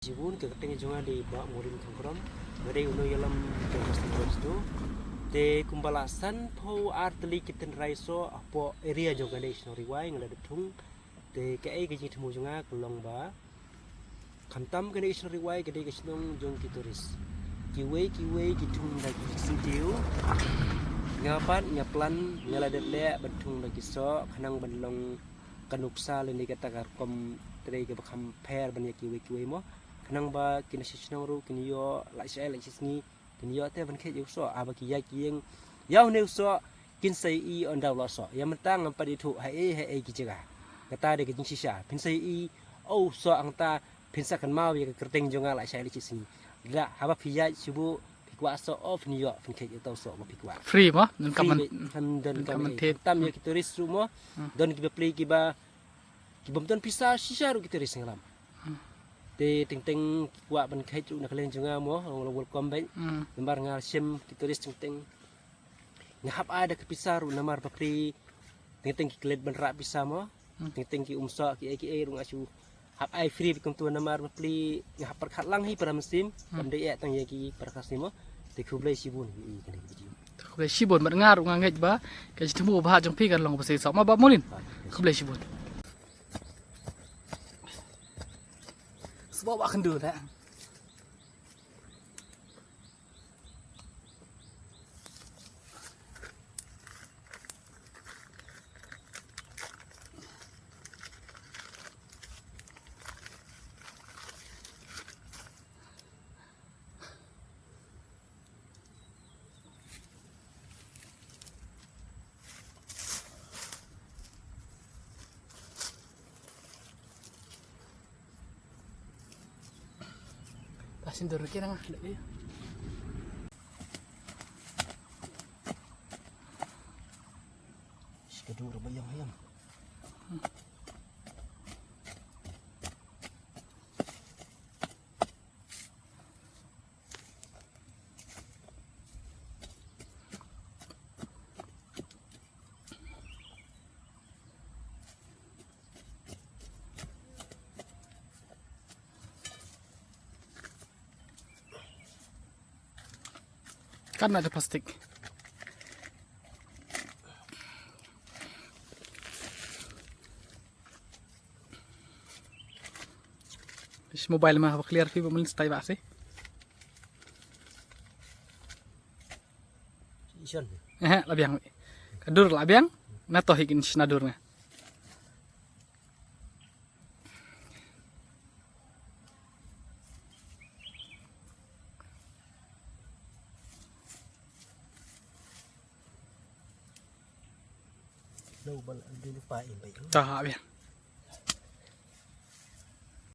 Jibun ke keteng jonga di bak murim kangkrom ngade uno yalam jongkas tu te kumbalasan pau arteli kiten raiso apo area jonga de snori wai ngada tung te ke ai ke jing temu jonga kulong ba kantam ke de snori wai ke de ke snong jong kituris kiwe kitung lagi sintiu ngapan nyaplan ngaladet le bentung lagi so kanang benlong kanupsa leni kata kom tre ke bakam per banyak kiwe mo kanang ba kinasisnong ru kinyo la sai la sisni kinyo te ban khe so aba ki ya kieng yaw ne so kin sai I on daw lo so ya mentang ngam padi thu hai ki jaga kata de kin sisa pin sai I oh so angta pin sa kan mau ya kerteng jonga la sai la sisni la haba pia sibu pikwa so of ni yo pin khe to so ma pikwa free mo nun kaman dan kaman tam ya kituris ru mo don ki play ki ba ki bom don pisa sisa ru kituris ngalam te ting kuat ban khai chu nak len junga mo lo welcome back lembar ngal sim kituris ting ngahap ada ke pisa ru namar papri ting ki klet ban ra pisa mo ting ki umso ki rung asu hap ai free bikum tu namar papri ngahap perkhat lang hi para musim kam de ya tang ki perkas ni mo te khublai sibun I kan video khublai sibun mat ngar ung ngej ba ke jitemu ba jong pi kan long ba se sok ma ba molin khublai sibun sebab akan dulu tak pasin dulu kira ngah lagi sekedur bayang-bayang kan ada plastik mobile mah clear fi ba mulin stay ba sih ison labiang kadur labiang na to hikin sinadur na đâu bal lupa in baik ta labiang